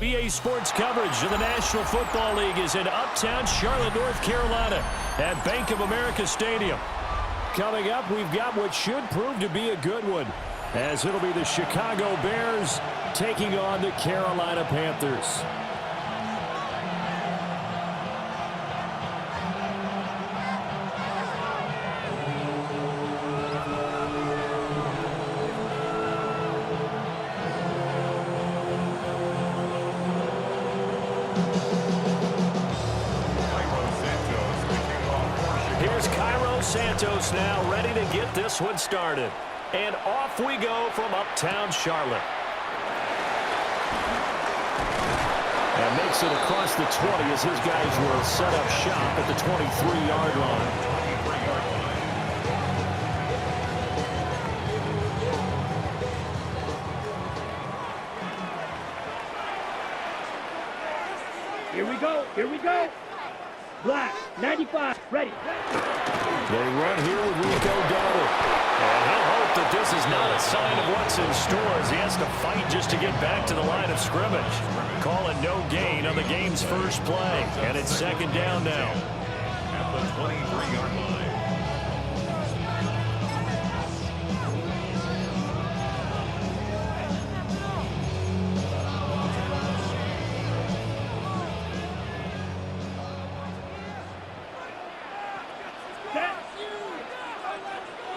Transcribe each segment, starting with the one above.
EA Sports coverage of the National Football League is in uptown Charlotte, North Carolina at Bank of America Stadium. Coming up, we've got what should prove to be a good one, as it'll be the Chicago Bears taking on the Carolina Panthers. Santos now ready to get this one started. And off we go from uptown Charlotte. And makes it across the 20 as his guys will set up shop at the 23-yard line. Here we go. Here we go. Black, 95, ready. They run here with Rico Dada. And he'll hope that this is not a sign of what's in store as he has to fight just to get back to the line of scrimmage. Call it no gain on the game's first play. And it's second down now. At the 23-yard line.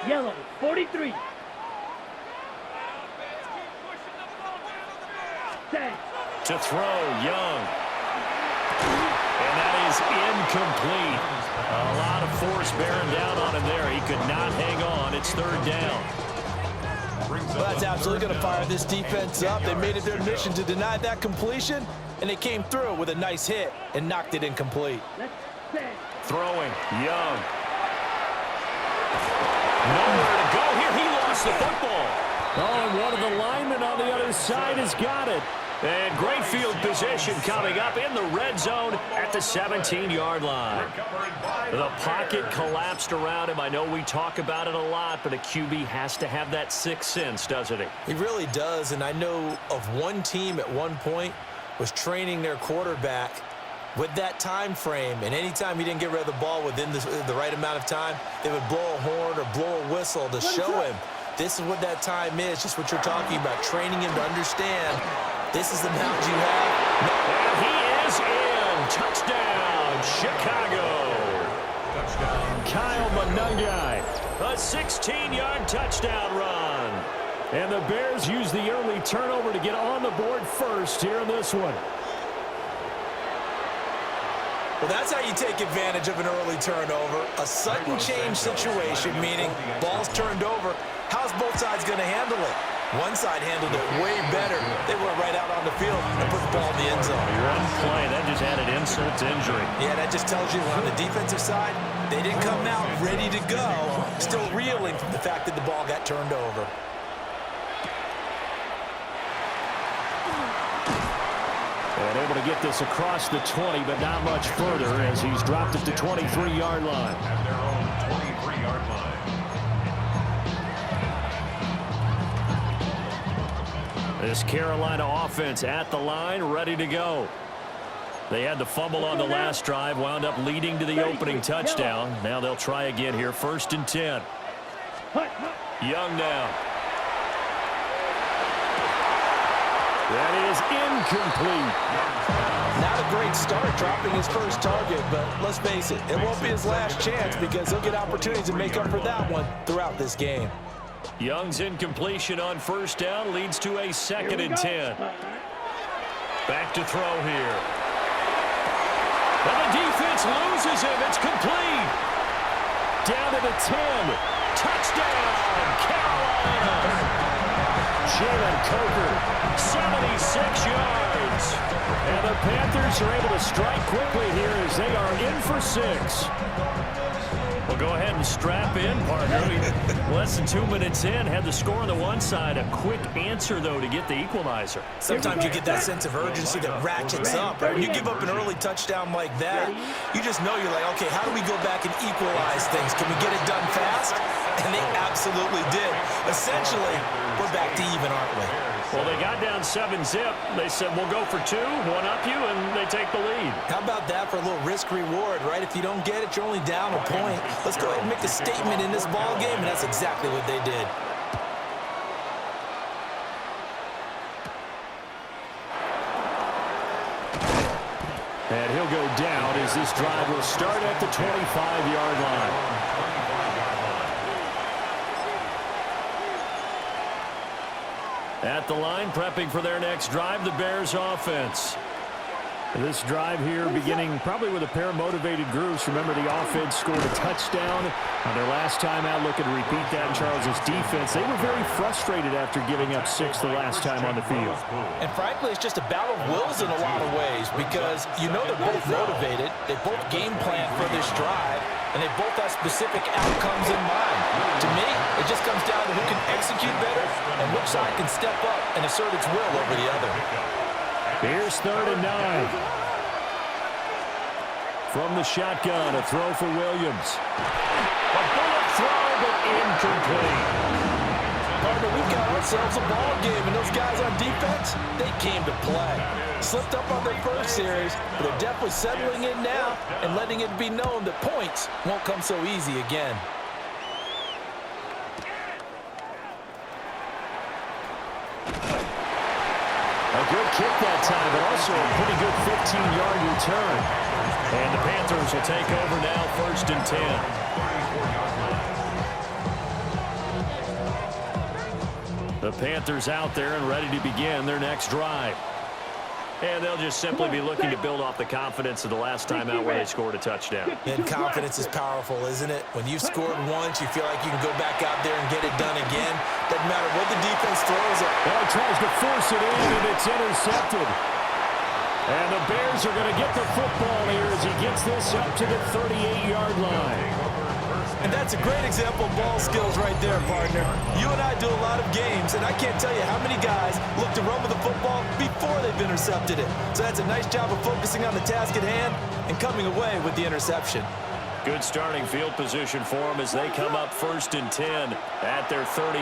Yellow, 43. 10. To throw, Young. And that is incomplete. A lot of force bearing down on him there. He could not hang on. It's third down. Well, that's absolutely going to fire this defense up. They made it their mission to deny that completion, and they came through with a nice hit and knocked it incomplete. Throwing, Young. Nowhere to go here. He lost the football. Oh, and one of the linemen on the other side has got it. And great field position coming up in the red zone at the 17-yard line. The pocket collapsed around him. I know we talk about it a lot, but a QB has to have that sixth sense, doesn't he? He really does, and I know of one team at one point was training their quarterback with that time frame, and anytime he didn't get rid of the ball within the right amount of time, they would blow a horn or blow a whistle to show him this is what that time is, just what you're talking about, training him to understand this is the amount you have. And he is in. Touchdown, Chicago. Touchdown. Kyle Monungai, a 16-yard touchdown run. And the Bears use the early turnover to get on the board first here in this one. Well, that's how you take advantage of an early turnover. A sudden change situation, meaning ball's turned over. How's both sides going to handle it? One side handled it way better. They went right out on the field and put the ball in the end zone. One play, that just added insult to injury. Yeah, that just tells you on the defensive side, they didn't come out ready to go, still reeling from the fact that the ball got turned over. And able to get this across the 20, but not much further as he's dropped it to 23-yard line. At their own 23-yard line. This Carolina offense at the line, ready to go. They had the fumble on the last drive, wound up leading to the opening touchdown. Now they'll try again here, 1st and 10. Young now. That is incomplete. Not a great start dropping his first target, but let's face it, it won't be his last chance because he'll get opportunities to make up for that one throughout this game. Young's incompletion on 1st down leads to a 2nd and 10. Back to throw here. And the defense loses him. It's complete. Down to the 10. Touchdown, Carolina. Jalen Coker, 76 yards. And the Panthers are able to strike quickly here as they are in for 6. Well, go ahead and strap in, partner. Less than 2 minutes in, had the score on the one side. A quick answer, though, to get the equalizer. Sometimes you get that sense of urgency that ratchets up. Right? When you give up an early touchdown like that, you just know you're like, okay, how do we go back and equalize things? Can we get it done fast? And they absolutely did. Essentially, we're back to even, aren't we? Well, they got down 7-zip. They said, we'll go for 2, one up you, and they take the lead. How about that for a little risk-reward, right? If you don't get it, you're only down a point. Let's go ahead and make a statement in this ball game, and that's exactly what they did. And he'll go down as this drive will start at the 25-yard line. At the line, prepping for their next drive, the Bears offense. This drive here beginning probably with a pair of motivated groups. Remember, the offense scored a touchdown on their last time out, looking to repeat that in Charles' defense. They were very frustrated after giving up 6 the last time on the field. And frankly, it's just a battle of wills in a lot of ways because you know they're both motivated. They both game plan for this drive, and they both have specific outcomes in mind. To me, it just comes down to who can execute better and which side can step up and assert its will over the other. Here's 3rd and 9. From the shotgun, a throw for Williams. A bullet throw, but incomplete. Partner, we've got ourselves a ball game, and those guys on defense, they came to play. Slipped up on their first series, but they're definitely settling in now and letting it be known that points won't come so easy again. A good kick that time, but also a pretty good 15-yard return. And the Panthers will take over now, 1st and 10. The Panthers out there and ready to begin their next drive. And they'll just simply be looking to build off the confidence of the last time out where they scored a touchdown. And confidence is powerful, isn't it? When you've scored once, you feel like you can go back out there and get it done again. Doesn't matter what the defense throws at. Well, he tries to force it in, and it's intercepted. And the Bears are going to get the football here as he gets this up to the 38-yard line. And that's a great example of ball skills right there, partner. You and I do a lot of games, and I can't tell you how many guys look to run with the football before they've intercepted it. So that's a nice job of focusing on the task at hand and coming away with the interception. Good starting field position for them as they come up 1st and 10 at their 38.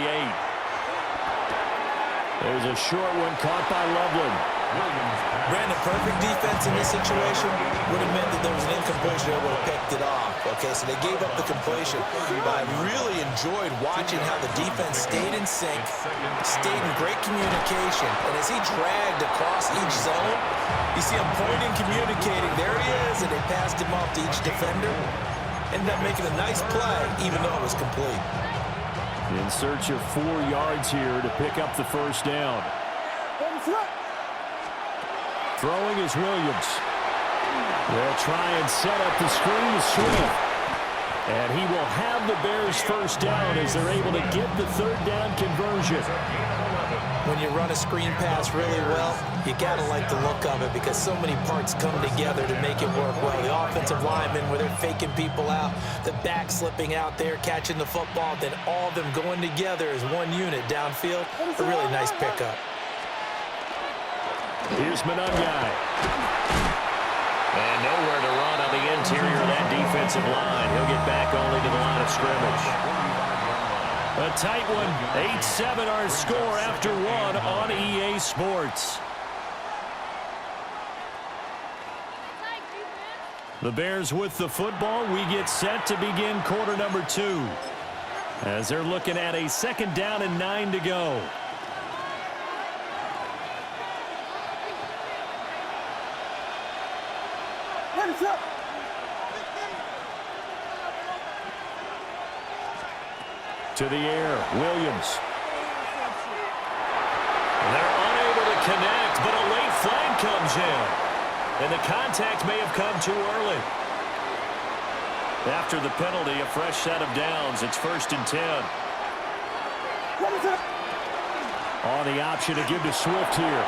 There's a short one caught by Loveland. Brandon, perfect defense in this situation would have meant that there was an incompletion. They would have picked it off. Okay, so they gave up the completion. But I really enjoyed watching how the defense stayed in sync, stayed in great communication. And as he dragged across each zone, you see him pointing, communicating. There he is, and they passed him off to each defender. Ended up making a nice play, even though it was complete. In search of 4 yards here to pick up the 1st down. Throwing is Williams. They'll try and set up the screen to Swift. And he will have the Bears 1st down as they're able to get the 3rd down conversion. When you run a screen pass really well, you got to like the look of it because so many parts come together to make it work well. The offensive linemen, where they're faking people out, the back slipping out there, catching the football, then all of them going together as one unit downfield. A really nice pickup. Here's Manungai. And nowhere to run on the interior of that defensive line. He'll get back only to the line of scrimmage. A tight one. 8-7 our score after 1 on EA Sports. The Bears with the football. We get set to begin quarter number 2. As they're looking at a 2nd down and 9 to go. To the air, Williams. They're unable to connect, but a late flag comes in. And the contact may have come too early. After the penalty, a fresh set of downs. It's 1st and 10. On the option to give to Swift here.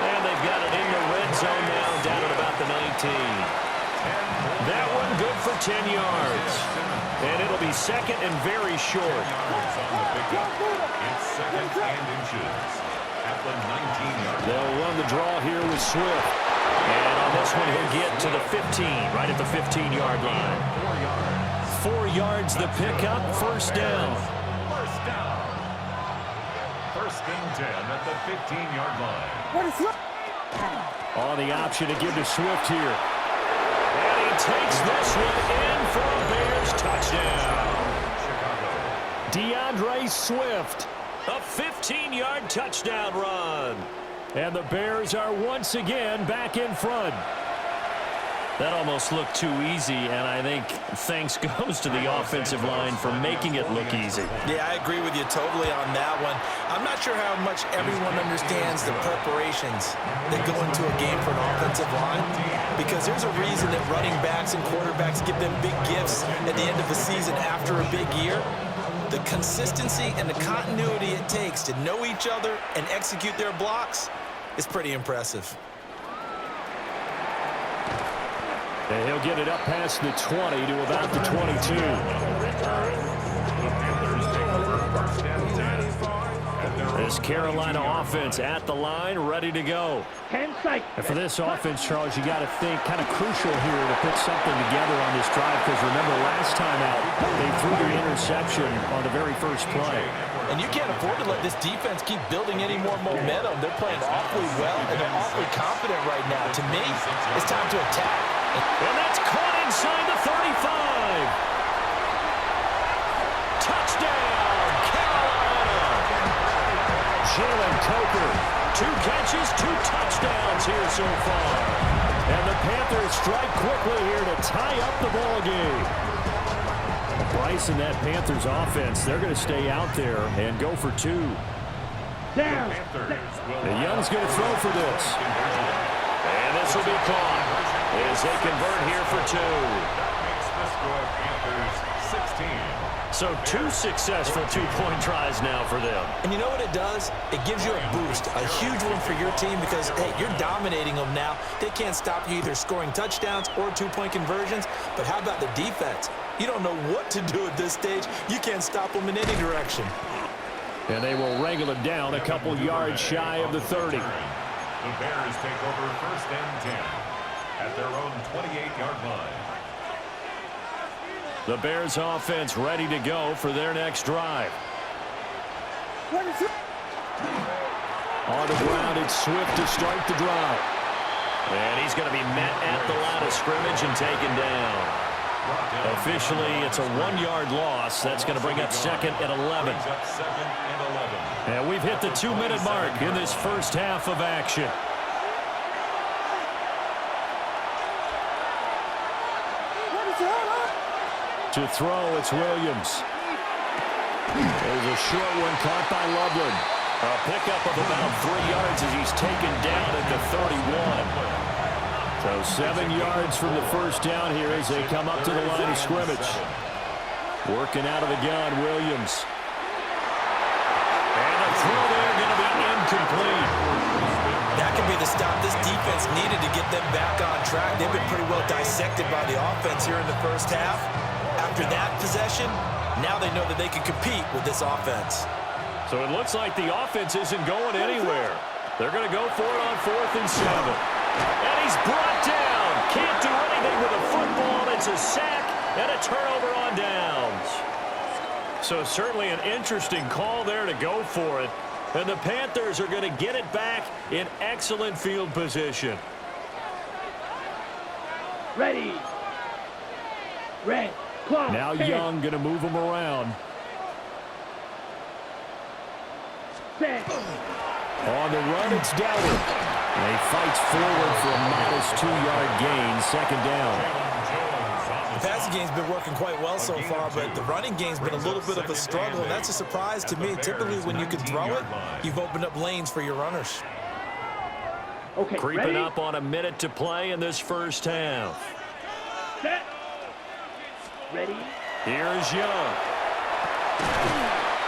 And they've got it in the red zone now, down at about the 19. That one good for 10 yards. And it'll be 2nd and very short. It's 2nd and inches at the 19-yard line. They'll run the draw here with Swift. And on this one, he'll get to the 15, right at the 15-yard line. 4 yards the pickup, 1st down. and 10 at the 15-yard line. On the option to give to Swift here. And he takes this one in for a Bears touchdown. DeAndre Swift, a 15-yard touchdown run. And the Bears are once again back in front. That almost looked too easy, and I think thanks goes to the offensive line for making it look easy. Yeah, I agree with you totally on that one. I'm not sure how much everyone understands the preparations that go into a game for an offensive line, because there's a reason that running backs and quarterbacks give them big gifts at the end of the season after a big year. The consistency and the continuity it takes to know each other and execute their blocks is pretty impressive. And he'll get it up past the 20 to about the 22. This Carolina offense at the line, ready to go. And for this offense, Charles, you got to think kind of crucial here to put something together on this drive, because remember last time out, they threw the interception on the very first play. And you can't afford to let this defense keep building any more momentum. They're playing awfully well, and they're awfully confident right now. To me, it's time to attack. And that's caught inside the 35. Touchdown, Carolina. Jalen Coker, 2 catches, 2 touchdowns here so far. And the Panthers strike quickly here to tie up the ball game. Bryce and that Panthers offense, they're going to stay out there and go for 2. Down. And Young's going to throw for this. And this will be caught as they convert here for 2. That makes the score Panthers 16. So 2 successful 2-point tries now for them. And you know what it does? It gives you a boost, a huge one for your team, because, hey, you're dominating them now. They can't stop you either scoring touchdowns or 2-point conversions. But how about the defense? You don't know what to do at this stage. You can't stop them in any direction. And they will wrangle it down a couple yards shy of the 30. The Bears take over 1st and 10 at their own 28-yard line. The Bears offense ready to go for their next drive. On the ground, it's Swift to start the drive. And he's going to be met at the line of scrimmage and taken down. Officially, it's a 1-yard loss. That's going to bring up 2nd and 11. And we've hit the 2-minute mark in this first half of action. To throw, it's Williams. There's a short one caught by Loveland. A pickup of about 3 yards as he's taken down at the 31. So 7 yards from the first down here as they come up to the line of scrimmage. Working out of the gun, Williams. And the throw there going to be incomplete. That could be the stop this defense needed to get them back on track. They've been pretty well dissected by the offense here in the first half. After that possession, now they know that they can compete with this offense. So it looks like the offense isn't going anywhere. They're going to go for it on 4th and 7. And he's brought down. Can't do anything with a football. It's a sack and a turnover on downs. So certainly an interesting call there to go for it. And the Panthers are going to get it back in excellent field position. Ready. Red. Clock. Now Young going to move him around. Set. On the run, it's Dada. And he fights forward for a modest 2-yard gain, 2nd down. The passing game's been working quite well so far, but the running game's been a little bit of a struggle, and that's a surprise to me. Typically, when you can throw it, you've opened up lanes for your runners. Okay, Creeping ready? up on a minute to play in this first half. Set. Ready. Here's Young.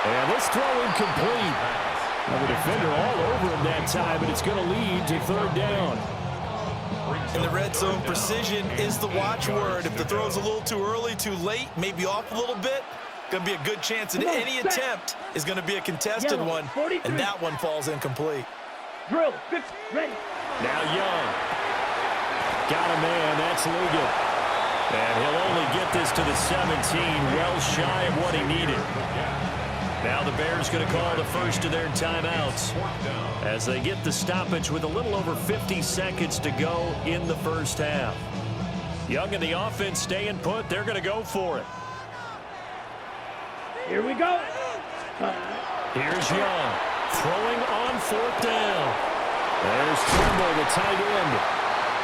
And this throw incomplete. Now the defender all over him that time, and it's going to lead to 3rd down. In the red zone, precision is the watchword. If the throw's a little too early, too late, maybe off a little bit, going to be a good chance that any attempt is going to be a contested one, and that one falls incomplete. Drill. Ready. Now Young. Got a man. That's Liggett. And he'll only get this to the 17, well shy of what he needed. Now the Bears going to call the first of their timeouts as they get the stoppage with a little over 50 seconds to go in the first half. Young and the offense staying put. They're going to go for it. Here we go. Here's Young throwing on fourth down. There's Trimble, the tight end.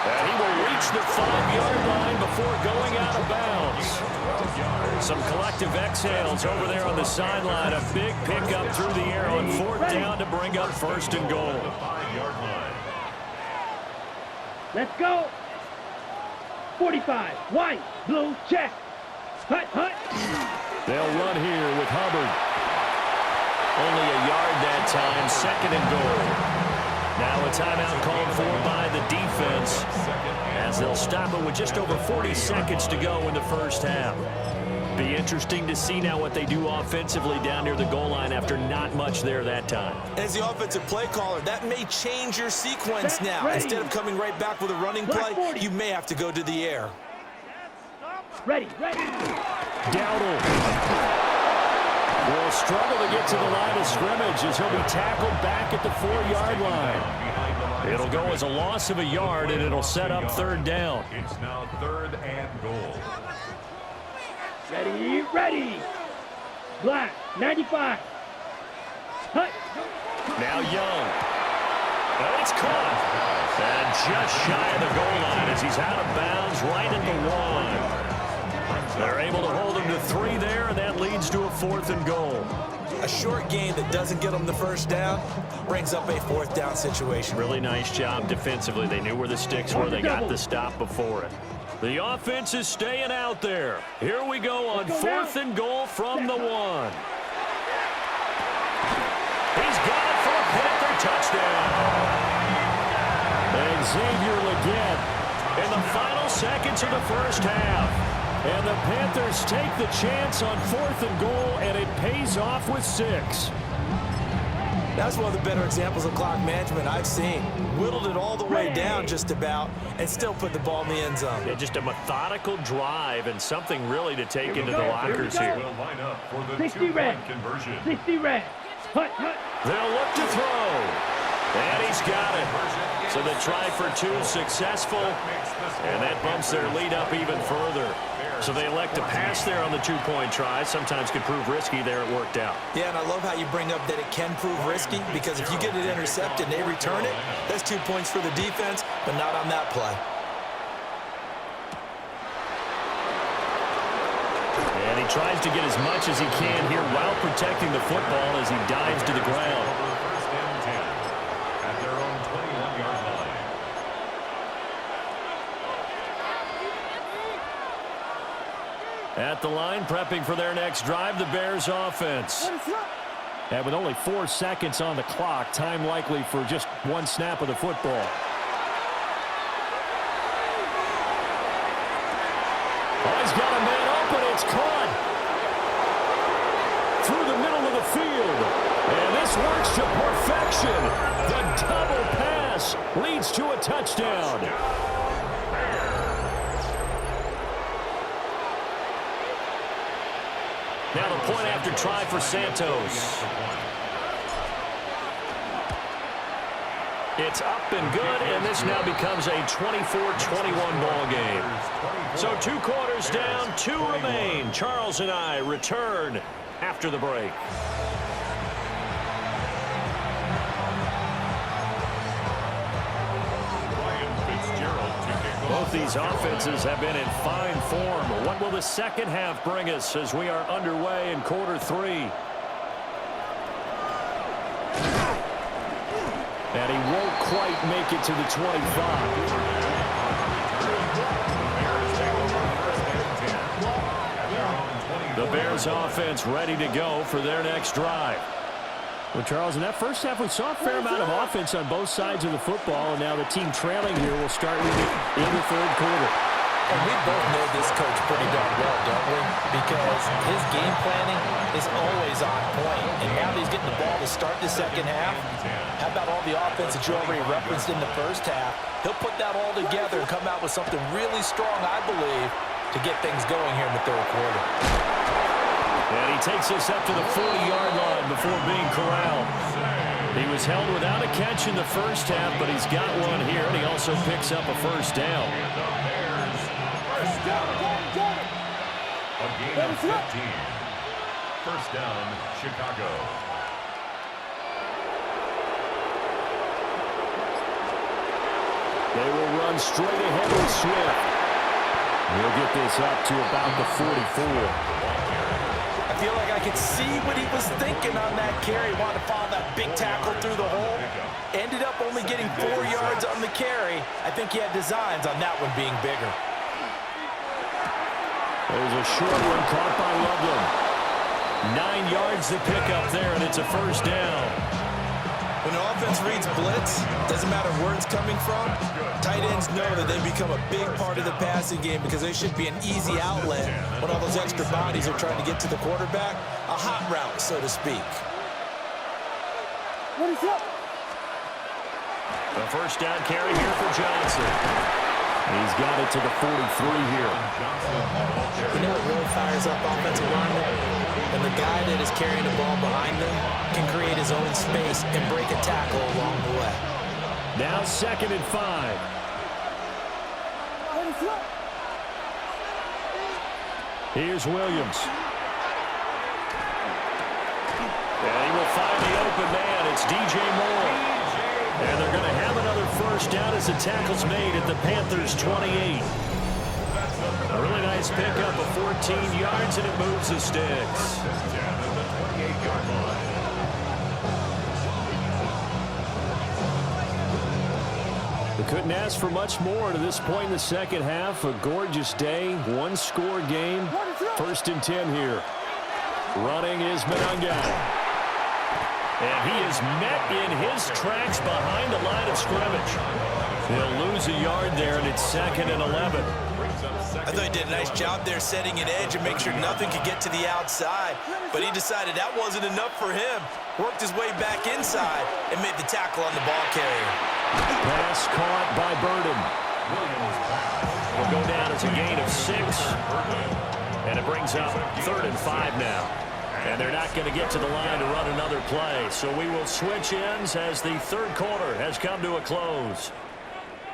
And he will reach the 5-yard line before going out of bounds. Some collective exhales over there on the sideline. A big pickup through the air on fourth down to bring up first and goal. Let's go. 45. White. Blue. Check. Hut. They'll run here with Hubbard. Only a yard that time. Second and goal. Now a timeout called for by the defense as they'll stop it with just over 40 seconds to go in the first half. Be interesting to see now what they do offensively down near the goal line after not much there that time. As the offensive play caller, that may change your sequence now. Instead of coming right back with a running play, you may have to go to the air. Ready. Dowdle will struggle to get to the line of scrimmage as he'll be tackled back at the 4-yard line. It'll go as a loss of a yard, and it'll set up third down. It's now third and goal. Ready. Black. 95. Hut. Now Young. And it's caught. And just shy of the goal line as he's out of bounds right at the 1. They're able to hold him to 3 there, and that leads to a 4th and goal. A short gain that doesn't get them the first down brings up a 4th down situation. Really nice job defensively. They knew where the sticks were. They got the stop before it. The offense is staying out there. Here we go on 4th and goal from the 1. He's got it for a Panther touchdown. And Xavier Legette in the final seconds of the first half. And the Panthers take the chance on 4th and goal, and it pays off with 6. That's one of the better examples of clock management I've seen. Whittled it all the way down just about and still put the ball in the end zone. Yeah, just a methodical drive and something really to take into the lockers here. Will line up for the 60 red. 60 red. Hut. They'll look to throw. And he's got it. So the try for 2 successful. And that bumps their lead up even further. So they elect to pass there on the 2-point try. Sometimes could prove risky. There it worked out. Yeah, and I love how you bring up that it can prove risky, because if you get it intercepted and they return it, that's 2 points for the defense, but not on that play. And he tries to get as much as he can here while protecting the football as he dives to the ground. First and 10 at their own 21-yard line. At the line, prepping for their next drive, the Bears offense. And with only 4 seconds on the clock, time likely for just 1 snap of the football. Oh, he's got a man open. It's caught through the middle of the field. And this works to perfection. The double pass leads to a touchdown. Now the point after try for Santos. It's up and good, and this now becomes a 24-21 ball game. So 2 quarters down, 2 remain. Charles and I return after the break. Both these offenses have been in fine form. What will the second half bring us as we are underway in quarter 3? And he won't quite make it to the 25. The Bears offense ready to go for their next drive. Well, Charles, in that first half, we saw a fair amount of offense on both sides of the football, and now the team trailing here will start with it in the 3rd quarter. And we both know this coach pretty darn well, don't we? Because his game planning is always on point. And now that he's getting the ball to start the second half, how about all the offense that you already referenced in the first half? He'll put that all together and come out with something really strong, I believe, to get things going here in the 3rd quarter. And he takes us up to the 40-yard line before being corralled. He was held without a catch in the first half, but he's got one here, and he also picks up a first down. First down. A gain of 15. First down, Chicago. They will run straight ahead with Swift. He'll get this up to about the 44. I feel like I could see what he was thinking on that carry. Wanted to follow that big tackle through the hole. Ended up only getting 4 yards on the carry. I think he had designs on that one being bigger. There's a short one caught by Loveland. 9 yards to pick up there, and it's a first down. When the offense reads blitz, doesn't matter where it's coming from, tight ends know that they become a big part of the passing game because they should be an easy outlet when all those extra bodies are trying to get to the quarterback. A hot route, so to speak. What is up? The first down carry here for Johnson. He's got it to the 43 here. You know what really fires up offensive linemen? And the guy that is carrying the ball behind them can create his own space and break a tackle along the way. Now 2nd and 5. Here's Williams. And he will find the open man. It's DJ Moore. And they're going to have another first down as the tackle's made at the Panthers' 28. A really nice pickup of 14 yards, and it moves the sticks. We couldn't ask for much more to this point in the second half. A gorgeous day, one-score game. 1st and 10 here. Running is Monangai. And he is met in his tracks behind the line of scrimmage. He'll lose a yard there, and it's 2nd and 11. I thought he did a nice job there setting an edge and make sure nothing could get to the outside. But he decided that wasn't enough for him. Worked his way back inside and made the tackle on the ball carrier. Pass caught by Burden. Will go down as a gain of 6. And it brings up 3rd and 5 now. And they're not going to get to the line to run another play. So we will switch ends as the third quarter has come to a close.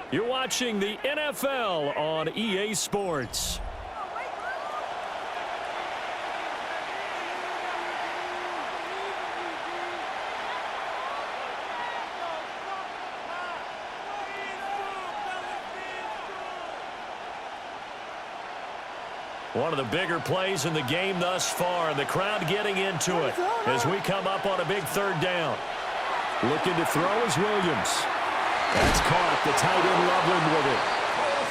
You're watching the NFL on EA Sports. One of the bigger plays in the game thus far, and the crowd getting into it as we come up on a big 3rd down. Looking to throw is Williams. That's caught, the tight end Loveland with it.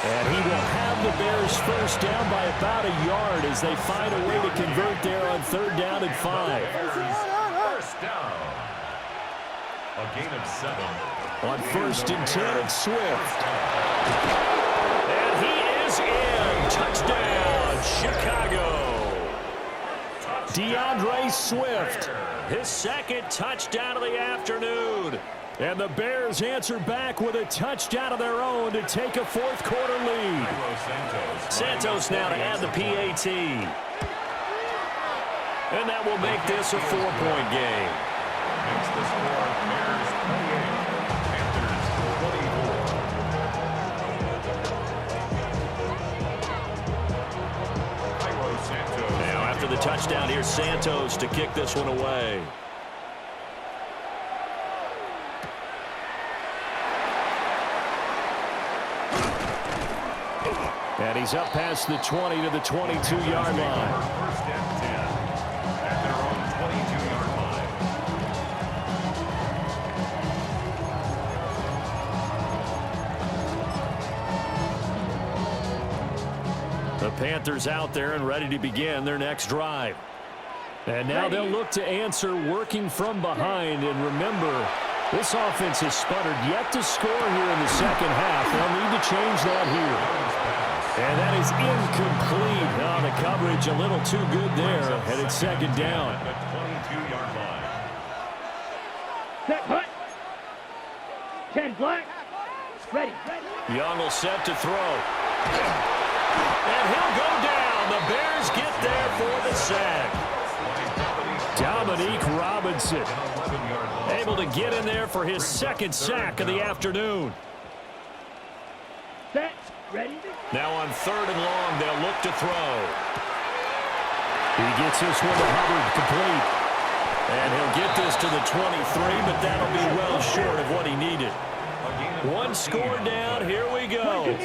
And he will have the Bears first down by about a yard as they find a way to convert there on 3rd down and 5. First down. A gain of 7. On 1st and 10, it's Swift. And he is in. Touchdown, Chicago. DeAndre Swift, his 2nd touchdown of the afternoon. And the Bears answer back with a touchdown of their own to take a 4th quarter lead. Santos now to add the PAT. And that will make this a 4-point game. Makes the score Bears 28, Panthers 24. Now after the touchdown, here's Santos to kick this one away. And he's up past the 20 to the 22-yard line. 1st and 10 at their own 22-yard line. The Panthers out there and ready to begin their next drive. And now they'll look to answer working from behind. And remember, this offense has sputtered yet to score here in the second half. They'll need to change that here. And that is incomplete. Oh, the coverage a little too good there. And it's 2nd down. At the 22-yard line. Set, hut. 10 black. Ready. Young will set to throw. And he'll go down. The Bears get there for the sack. Dominique Robinson able to get in there for his second sack of the afternoon. Set. Ready? Now on 3rd and long, they'll look to throw. He gets this one to Hubbard, complete. And he'll get this to the 23, but that'll be well short of what he needed. One score down, here we go.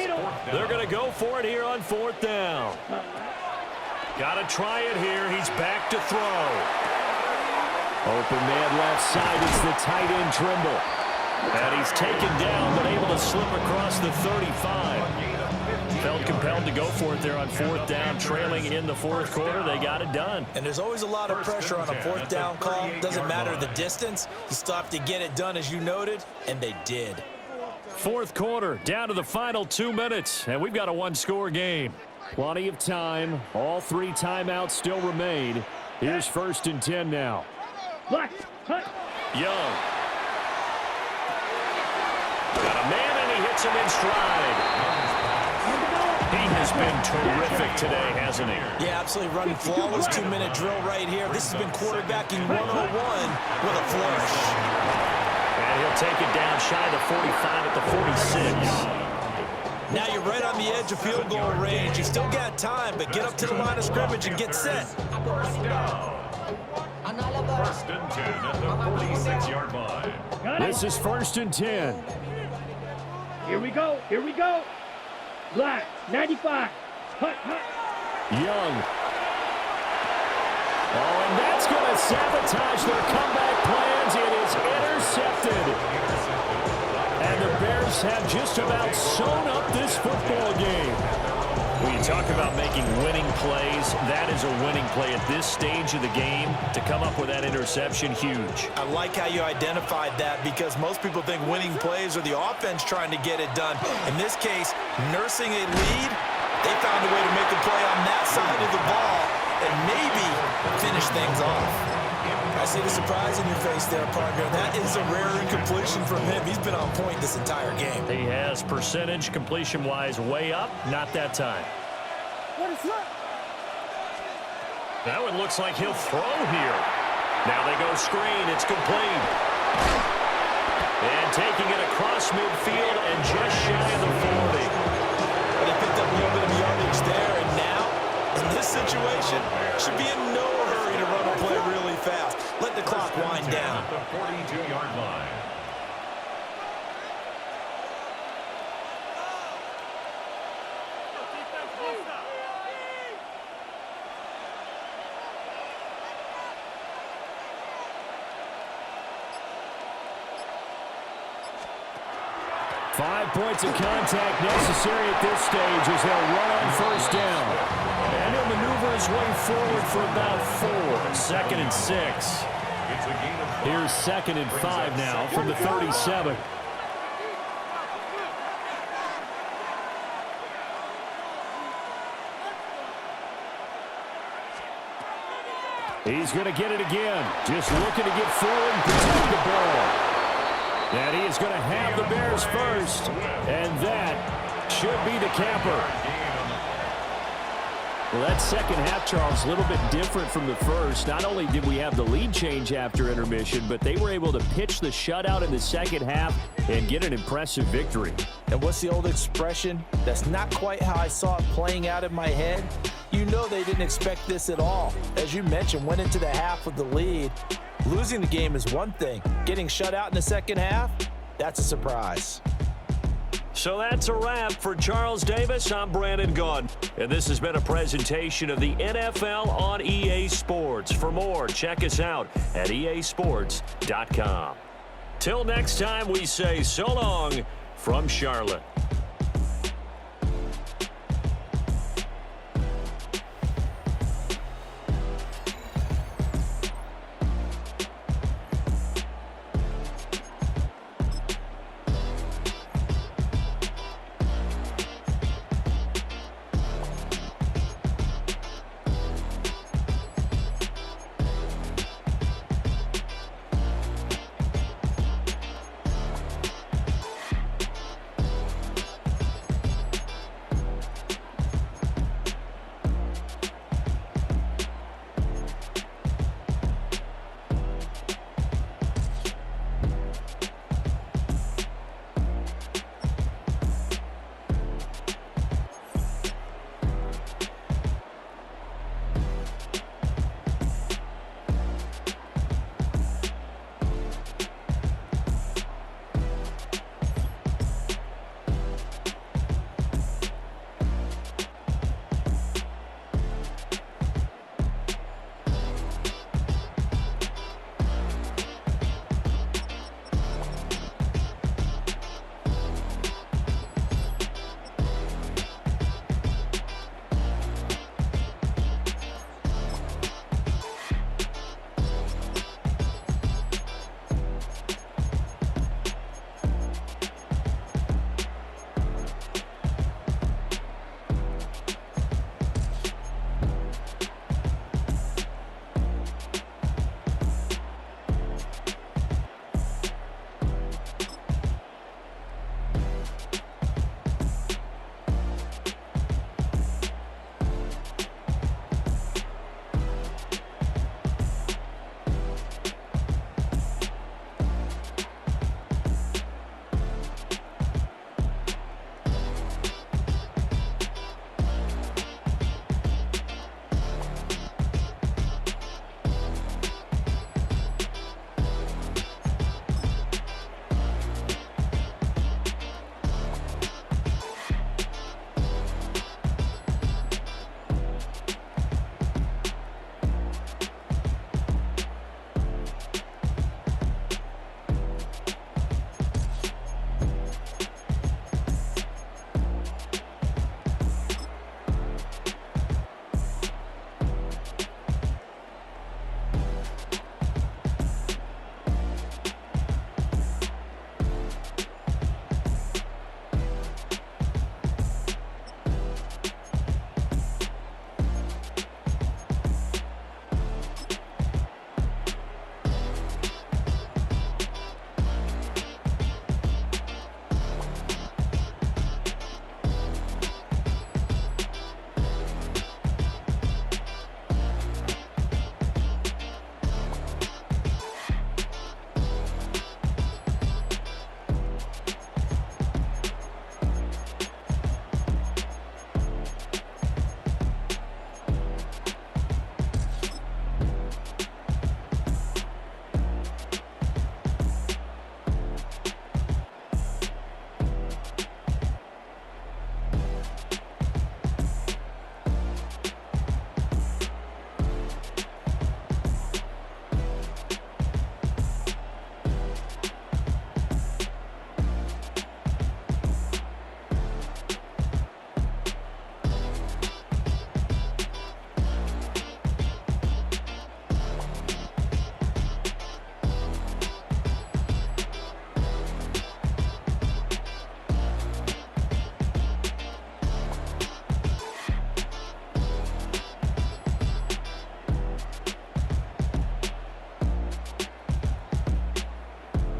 They're going to go for it here on 4th down. Got to try it here. He's back to throw. Open man left side. It's the tight end Trimble. And he's taken down, but able to slip across the 35. Felt compelled to go for it there on 4th down, trailing in the 4th quarter. They got it done. And there's always a lot of pressure on a 4th down call. Doesn't matter the distance. You still have to get it done, as you noted, and they did. 4th quarter, down to the final 2 minutes, and we've got a one-score game. Plenty of time. All 3 timeouts still remain. Here's 1st and 10 now. Young. Got a man, and he hits him in stride. He has been terrific today, hasn't he? Yeah, absolutely running flawless 2-minute drill right here. This has been quarterbacking 101 with a flourish. And he'll take it down shy of the 45 at the 46. Now you're right on the edge of field goal range. You still got time, but get up to the line of scrimmage and get set. 1st and 10 at the 46-yard line. This is 1st and 10. Here we go. Here we go. Black, 95. Hut. Young. Oh, and that's going to sabotage their comeback plans. It is intercepted. And the Bears have just about sewn up this football game. When you talk about making winning plays, that is a winning play at this stage of the game. To come up with that interception, huge. I like how you identified that, because most people think winning plays are the offense trying to get it done. In this case, nursing a lead, they found a way to make a play on that side of the ball and maybe finish things off. I see the surprise in your face there, partner. That is a rare incompletion from him. He's been on point this entire game. He has percentage completion-wise way up. Not that time. Now it looks like he'll throw here. Now they go screen. It's complete. And taking it across midfield and just shy of the 40. They picked up a little bit of yardage there, and now, in this situation, should be in no hurry to run a play really fast. Let the clock wind down. At the 42-yard line. Five points of contact necessary at this stage as they'll run on 1st down. And he'll maneuver his way forward for about 4. 2nd and 6. Here's 2nd and 5 now from the 37. He's going to get it again. Just looking to get forward and protect the ball. And he is going to have the Bears first. And that should be the capper. Well, that second half, Charles, a little bit different from the first. Not only did we have the lead change after intermission, but they were able to pitch the shutout in the second half and get an impressive victory. And what's the old expression? That's not quite how I saw it playing out in my head. You know they didn't expect this at all. As you mentioned, went into the half with the lead. Losing the game is one thing. Getting shut out in the second half, that's a surprise. So that's a wrap for Charles Davis. I'm Brandon Gaudin, and this has been a presentation of the NFL on EA Sports. For more, check us out at easports.com. Till next time, we say so long from Charlotte.